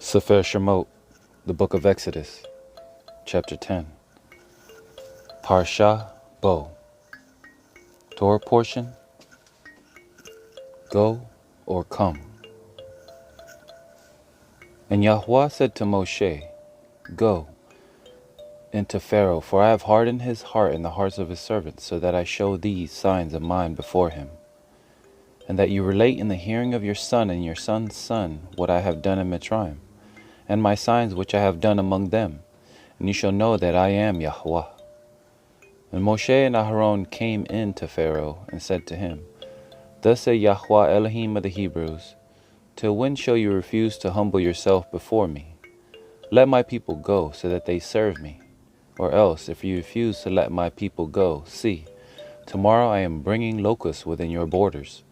Sefer Shemot, the book of Exodus, chapter 10. Parashat Bo. TORAH Portion, Go or Come. And Yahweh said to Moshe, Go into Pharaoh, for I have hardened his heart and the hearts of his servants, so that I show these signs of mine before him, and that you relate in the hearing of your son and your son's son what I have done in Mitzrayim, and my signs which I have done among them, and you shall know that I am Yahweh. And Moshe and Aharon came in to Pharaoh and said to him, Thus said Yahweh Elohim of the Hebrews, Till when shall you refuse to humble yourself before me? Let my people go, so that they serve me. Or else, if you refuse to let my people go, see, tomorrow I am bringing locusts within your borders.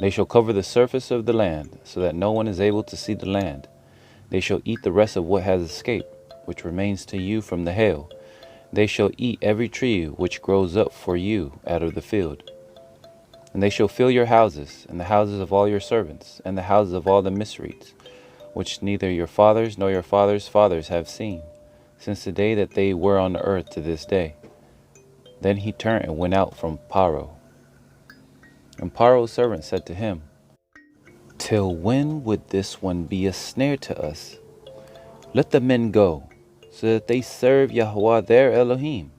They shall cover the surface of the land, so that no one is able to see the land. They shall eat the rest of what has escaped, which remains to you from the hail. They shall eat every tree which grows up for you out of the field. And they shall fill your houses, and the houses of all your servants, and the houses of all the misreads, which neither your fathers nor your fathers' fathers have seen, since the day that they were on the earth to this day. Then he turned and went out from Paro. And Paro's servant said to him, Till when would this one be a snare to us? Let the men go, so that they serve Yahweh their Elohim.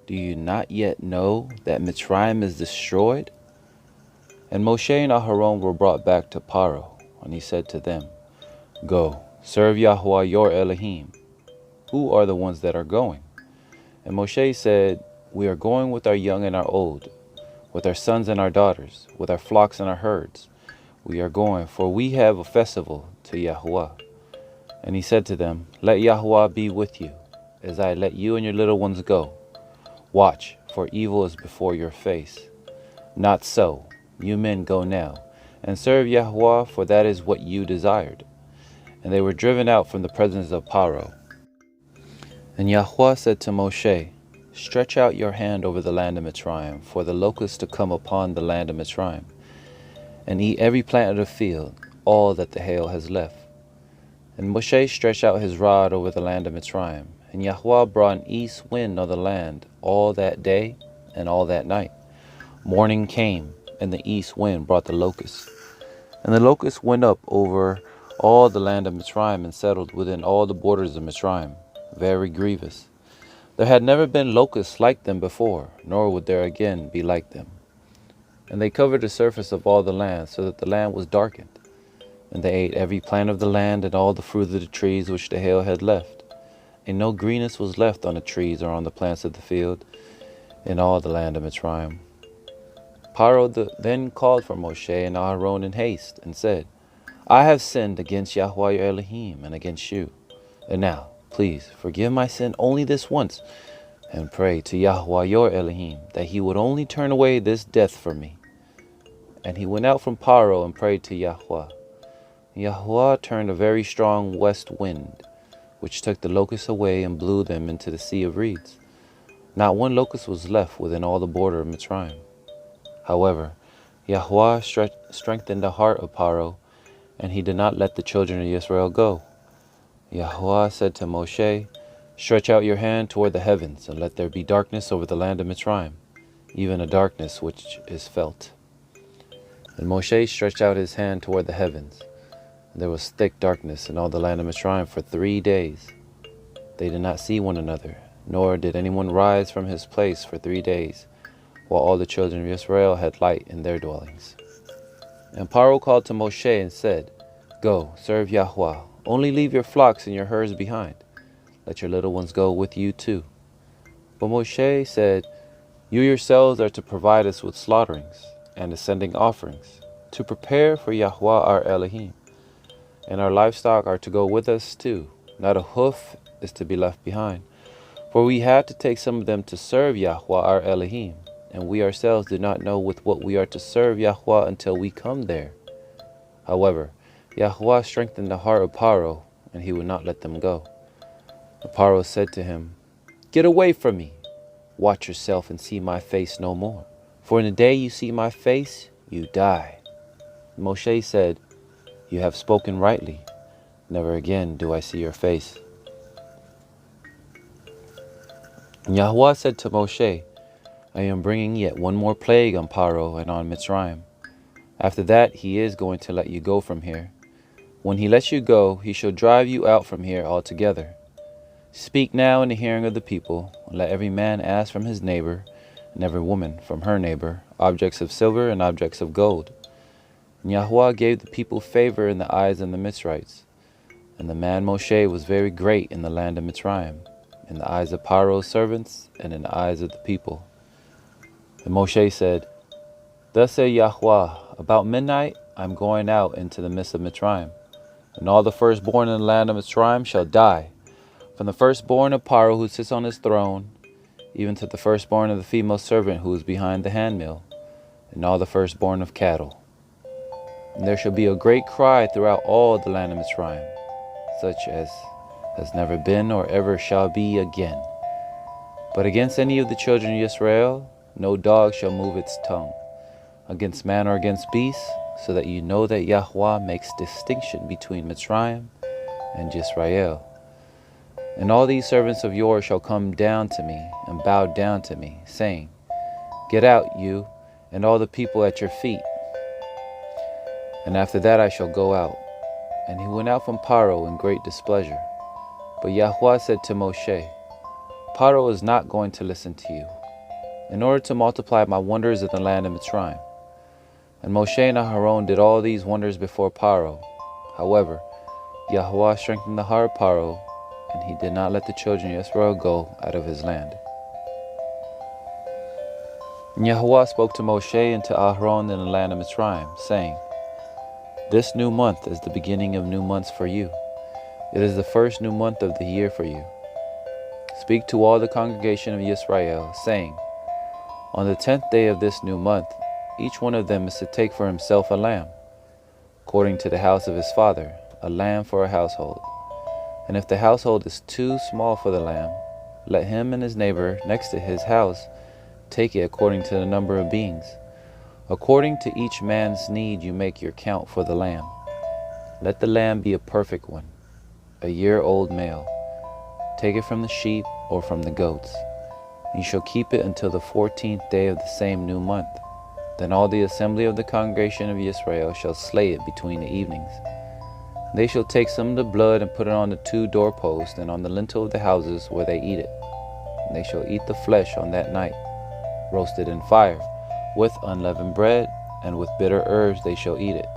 Do you not yet know that Mitzrayim is destroyed? And Moshe and Aharon were brought back to Paro, and he said to them, Go, serve Yahweh your Elohim. Who are the ones that are going? And Moshe said, We are going with our young and our old, with our sons and our daughters, with our flocks and our herds. We are going, for we have a festival to Yahweh. And he said to them, Let Yahweh be with you, as I let you and your little ones go. Watch, for evil is before your face. Not so, you men go now, and serve Yahweh, for that is what you desired. And they were driven out from the presence of Paro. And Yahweh said to Moshe, Stretch out your hand over the land of Mitzrayim, for the locusts to come upon the land of Mitzrayim, and eat every plant of the field, all that the hail has left. And Moshe stretched out his rod over the land of Mitzrayim, and Yahweh brought an east wind on the land all that day and all that night. Morning came, and the east wind brought the locusts. And the locusts went up over all the land of Mitzrayim and settled within all the borders of Mitzrayim, very grievous. There had never been locusts like them before, nor would there again be like them. And they covered the surface of all the land, so that the land was darkened. And they ate every plant of the land and all the fruit of the trees which the hail had left. And no greenness was left on the trees or on the plants of the field in all the land of Mitzrayim. Paro then called for Moshe and Aharon in haste, and said, I have sinned against Yahweh your Elohim and against you. And now, please, forgive my sin only this once, and pray to Yahweh your Elohim, that he would only turn away this death from me. And he went out from Paro and prayed to Yahweh. Yahweh turned a very strong west wind, which took the locusts away and blew them into the sea of reeds. Not one locust was left within all the border of Mitzrayim. However, Yahweh strengthened the heart of Paro, and he did not let the children of Israel go. Yahweh said to Moshe, Stretch out your hand toward the heavens, and let there be darkness over the land of Mitzrayim, even a darkness which is felt. And Moshe stretched out his hand toward the heavens. And there was thick darkness in all the land of Mitzrayim for 3 days. They did not see one another, nor did anyone rise from his place for 3 days, while all the children of Israel had light in their dwellings. And Paro called to Moshe and said, Go, serve Yahweh. Only leave your flocks and your herds behind. Let your little ones go with you too. But Moshe said, You yourselves are to provide us with slaughterings and ascending offerings, to prepare for Yahweh our Elohim. And our livestock are to go with us too. Not a hoof is to be left behind. For we had to take some of them to serve Yahweh our Elohim, and we ourselves do not know with what we are to serve Yahweh until we come there. However, Yahweh strengthened the heart of Paro, and he would not let them go. And Paro said to him, Get away from me. Watch yourself and see my face no more. For in the day you see my face, you die. Moshe said, You have spoken rightly. Never again do I see your face. And Yahuwah said to Moshe, I am bringing yet one more plague on Paro and on Mitzrayim. After that, he is going to let you go from here. When he lets you go, he shall drive you out from here altogether. Speak now in the hearing of the people, and let every man ask from his neighbor, and every woman from her neighbor, objects of silver and objects of gold. And Yahuwah gave the people favor in the eyes of the Mitzrites. And the man Moshe was very great in the land of Mitzrayim, in the eyes of Paro's servants, and in the eyes of the people. And Moshe said, Thus said Yahuwah, about midnight I am going out into the midst of Mitzrayim, and all the firstborn in the land of Mitzrayim shall die, from the firstborn of Paro who sits on his throne, even to the firstborn of the female servant who is behind the handmill, and all the firstborn of cattle. And there shall be a great cry throughout all the land of Mitzrayim, such as has never been or ever shall be again. But against any of the children of Israel, no dog shall move its tongue, against man or against beast, so that you know that Yahuwah makes distinction between Mitzrayim and Israel. And all these servants of yours shall come down to me and bow down to me, saying, Get out, you, and all the people at your feet. And after that I shall go out. And he went out from Paro in great displeasure. But Yahuwah said to Moshe, Paro is not going to listen to you, in order to multiply my wonders in the land of Mitzrayim. And Moshe and Aharon did all these wonders before Paro. However, Yahuwah strengthened the heart of Paro, and he did not let the children of Israel go out of his land. And Yahuwah spoke to Moshe and to Aharon in the land of Mitzrayim, saying, This new month is the beginning of new months for you. It is the first new month of the year for you. Speak to all the congregation of Israel, saying, On the 10th day of this new month, each one of them is to take for himself a lamb, according to the house of his father, a lamb for a household. And if the household is too small for the lamb, let him and his neighbor next to his house take it according to the number of beings. According to each man's need you make your count for the lamb. Let the lamb be a perfect one, a year-old male. Take it from the sheep or from the goats. You shall keep it until the 14th day of the same new month. Then all the assembly of the congregation of Israel shall slay it between the evenings. They shall take some of the blood and put it on the 2 doorposts and on the lintel of the houses where they eat it. And they shall eat the flesh on that night, roasted in fire, with unleavened bread, and with bitter herbs they shall eat it.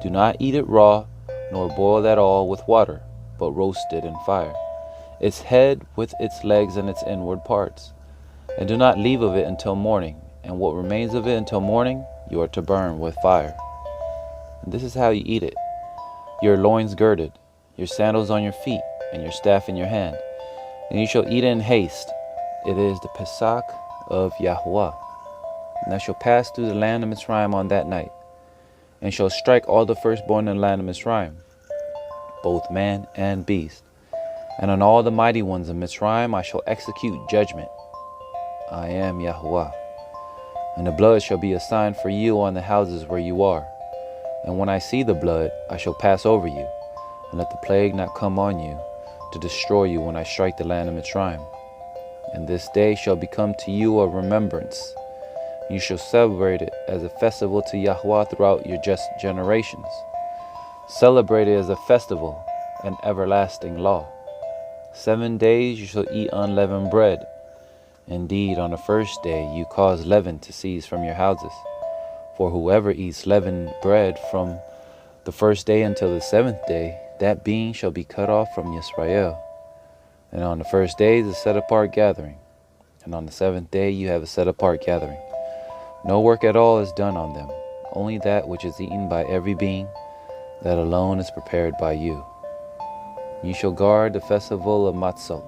Do not eat it raw, nor boil at all with water, but roast it in fire, its head with its legs and its inward parts. And do not leave of it until morning, and what remains of it until morning you are to burn with fire. And this is how you eat it: your loins girded, your sandals on your feet, and your staff in your hand. And you shall eat it in haste. It is the Pesach of Yahuwah. And I shall pass through the land of Mitzrayim on that night, and shall strike all the firstborn in the land of Mitzrayim, both man and beast. And on all the mighty ones of Mitzrayim I shall execute judgment. I am Yahuwah. And the blood shall be a sign for you on the houses where you are. And when I see the blood, I shall pass over you, and let the plague not come on you, to destroy you when I strike the land of Mitzrayim. And this day shall become to you a remembrance. You shall celebrate it as a festival to Yahuwah throughout your just generations. Celebrate it as a festival, an everlasting law. 7 days you shall eat unleavened bread. Indeed, on the first day you cause leaven to cease from your houses. For whoever eats leavened bread from the first day until the 7th day, that being shall be cut off from Israel. And on the first day is a set-apart gathering, and on the 7th day you have a set-apart gathering. No work at all is done on them, only that which is eaten by every being, that alone is prepared by you. You shall guard the festival of Matzot,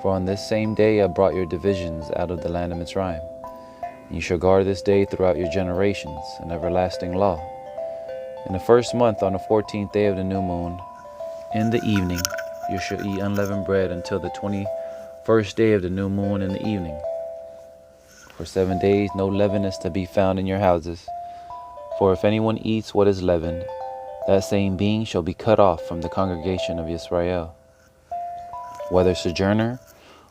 for on this same day I brought your divisions out of the land of Mitzrayim. You shall guard this day throughout your generations, an everlasting law. In the first month, on the 14th day of the new moon, in the evening, you shall eat unleavened bread until the 21st day of the new moon in the evening. For 7 days no leaven is to be found in your houses. For if anyone eats what is leavened, that same being shall be cut off from the congregation of Israel, whether sojourner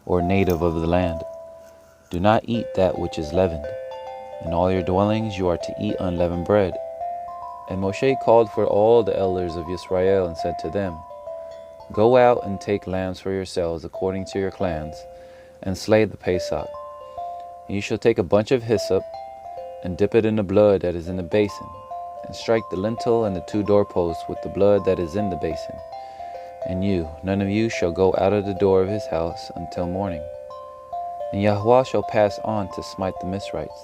or native of the land. Do not eat that which is leavened. In all your dwellings you are to eat unleavened bread. And Moshe called for all the elders of Israel and said to them, Go out and take lambs for yourselves according to your clans, and slay the Pesach. And you shall take a bunch of hyssop, and dip it in the blood that is in the basin, and strike the lintel and the 2 doorposts with the blood that is in the basin. And you, none of you, shall go out of the door of his house until morning. And Yahuwah shall pass on to smite the Mizrites,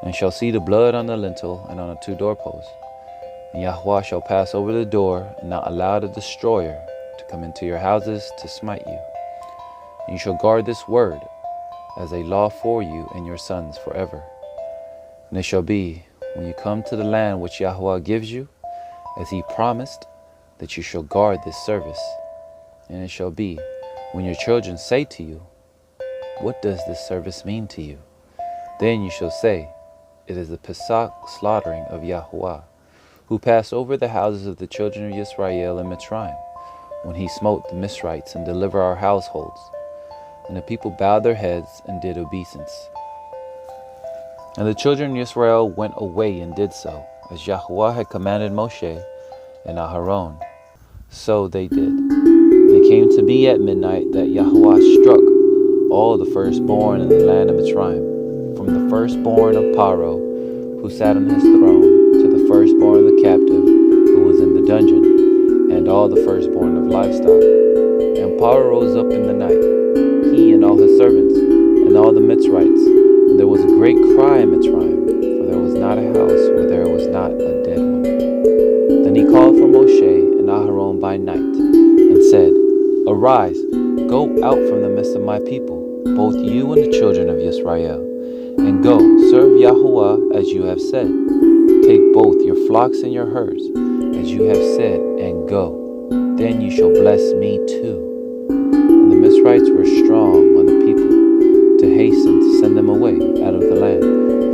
and shall see the blood on the lintel and on the 2 doorposts. And Yahuwah shall pass over the door, and not allow the destroyer to come into your houses to smite you. And you shall guard this word as a law for you and your sons forever. And it shall be, when you come to the land which Yahuwah gives you, as he promised, that you shall guard this service. And it shall be, when your children say to you, What does this service mean to you? Then you shall say, It is the Pesach slaughtering of Yahuwah, who passed over the houses of the children of Israel in Mitzrayim, when he smote the Mizrites and delivered our households. And the people bowed their heads and did obeisance. And the children of Israel went away and did so, as Yahuwah had commanded Moshe and Aharon. So they did. And it came to be at midnight that Yahuwah struck all the firstborn in the land of Mitzrayim, from the firstborn of Paro, who sat on his throne, to the firstborn of the captive, who was in the dungeon, and all the firstborn of livestock. And Paro rose up in the night, he and all his servants, and all the Mitzrites. And there was a great cry in Mitzrayim, for there was not a house where there was not a dead one. Then he called for Moshe and Aharon by night, and said, Arise, go out from the midst of my people, both you and the children of Israel, and go, serve Yahuwah as you have said. Take both your flocks and your herds, as you have said, and go. Then you shall bless me too. And the Mizrites were strong on the people, to hasten to send them away out of the land.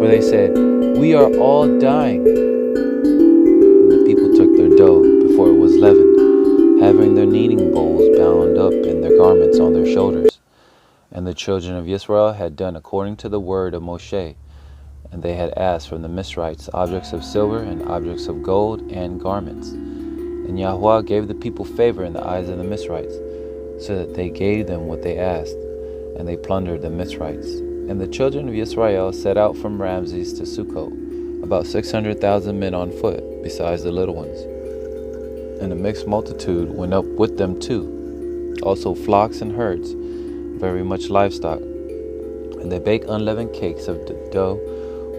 For they said, We are all dying. And the people took their dough before it was leavened, having their kneading bowls bound up in their garments on their shoulders. And the children of Israel had done according to the word of Moshe, and they had asked from the Mizrites objects of silver and objects of gold and garments. And Yahuwah gave the people favor in the eyes of the Mizrites, so that they gave them what they asked, and they plundered the Mizrites. And the children of Israel set out from Ramses to Sukkot, about 600,000 men on foot, besides the little ones. And a mixed multitude went up with them too, also flocks and herds, very much livestock. And they baked unleavened cakes of the dough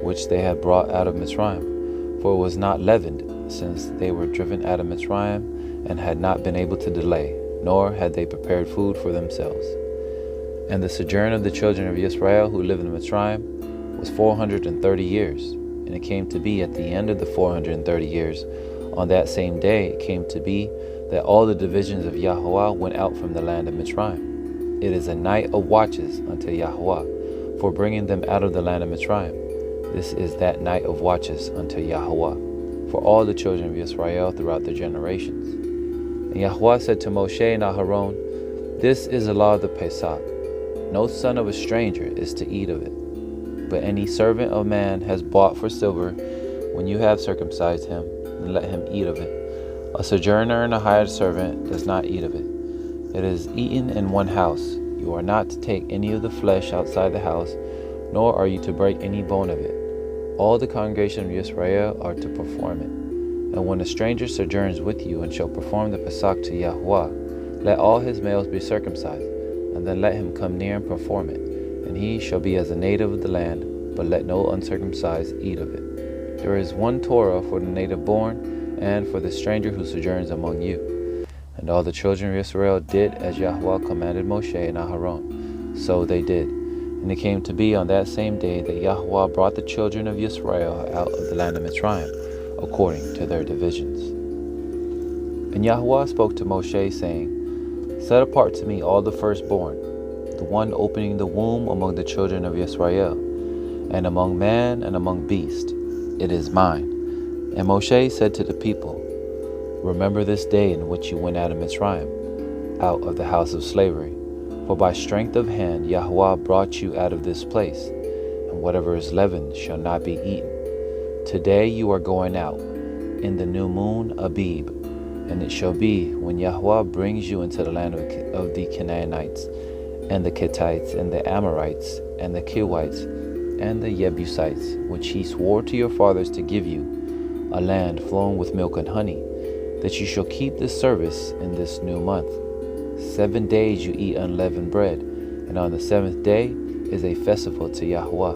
which they had brought out of Mitzrayim, for it was not leavened, since they were driven out of Mitzrayim, and had not been able to delay, nor had they prepared food for themselves. And the sojourn of the children of Israel who lived in Mitzrayim was 430 years. And it came to be at the end of the 430 years, on that same day it came to be that all the divisions of Yahuwah went out from the land of Mitzrayim. It is a night of watches unto Yahuwah, for bringing them out of the land of Mitzrayim. This is that night of watches unto Yahuwah, for all the children of Israel throughout their generations. And Yahuwah said to Moshe and Aharon, This is the law of the Pesach. No son of a stranger is to eat of it. But any servant of man has bought for silver, when you have circumcised him, then let him eat of it. A sojourner and a hired servant does not eat of it. It is eaten in one house. You are not to take any of the flesh outside the house, nor are you to break any bone of it. All the congregation of Israel are to perform it. And when a stranger sojourns with you and shall perform the Pesach to Yahuwah, let all his males be circumcised, and then let him come near and perform it. And he shall be as a native of the land, but let no uncircumcised eat of it. There is one Torah for the native born, and for the stranger who sojourns among you. And all the children of Israel did as Yahuwah commanded Moshe and Aharon. So they did. And it came to be on that same day that Yahuwah brought the children of Israel out of the land of Mitzrayim, according to their divisions. And Yahuwah spoke to Moshe, saying, Set apart to me all the firstborn, the one opening the womb among the children of Israel, and among man and among beast. It is mine. And Moshe said to the people, Remember this day in which you went out of Mitzrayim, out of the house of slavery. For by strength of hand Yahweh brought you out of this place, and whatever is leavened shall not be eaten. Today you are going out, in the new moon Abib, and it shall be, when Yahweh brings you into the land of the Canaanites, and the Kittites, and the Amorites, and the Kiwites, and the Jebusites, which he swore to your fathers to give you, a land flowing with milk and honey, that you shall keep this service in this new month. 7 days you eat unleavened bread, and on the 7th day is a festival to Yahweh.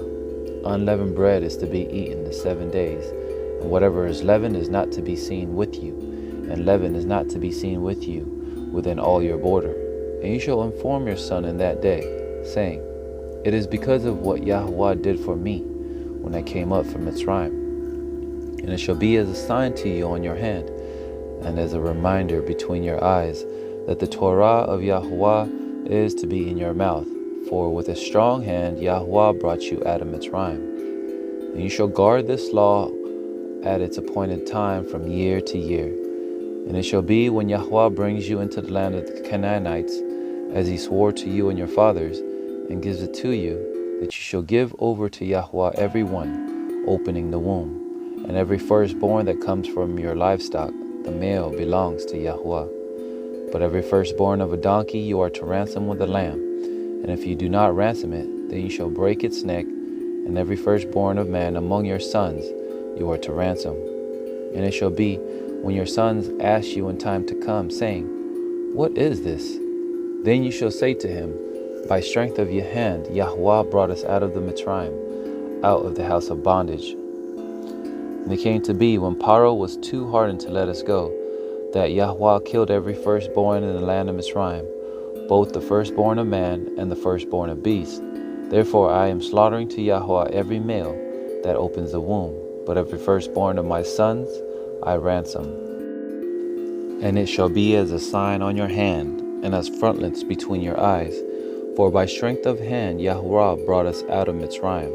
Unleavened bread is to be eaten the 7 days, and whatever is leavened is not to be seen with you, and leaven is not to be seen with you within all your border. And you shall inform your son in that day, saying, It is because of what Yahweh did for me when I came up from Mitzrayim. And it shall be as a sign to you on your hand, and as a reminder between your eyes, that the Torah of Yahweh is to be in your mouth. For with a strong hand Yahweh brought you out of Mitzrayim. And you shall guard this law at its appointed time from year to year. And it shall be, when Yahweh brings you into the land of the Canaanites, as he swore to you and your fathers, and gives it to you, that you shall give over to Yahweh every one, opening the womb. And every firstborn that comes from your livestock, the male, belongs to Yahweh. But every firstborn of a donkey you are to ransom with a lamb. And if you do not ransom it, then you shall break its neck. And every firstborn of man among your sons you are to ransom. And it shall be, when your sons ask you in time to come, saying, What is this? Then you shall say to him, By strength of your hand Yahweh brought us out of the Mitzrayim, out of the house of bondage. And it came to be, when Paro was too hardened to let us go, that Yahweh killed every firstborn in the land of Mitzrayim, both the firstborn of man and the firstborn of beast. Therefore I am slaughtering to Yahweh every male that opens the womb, but every firstborn of my sons I ransom. And it shall be as a sign on your hand, and as frontlets between your eyes. For by strength of hand Yahweh brought us out of Mitzrayim.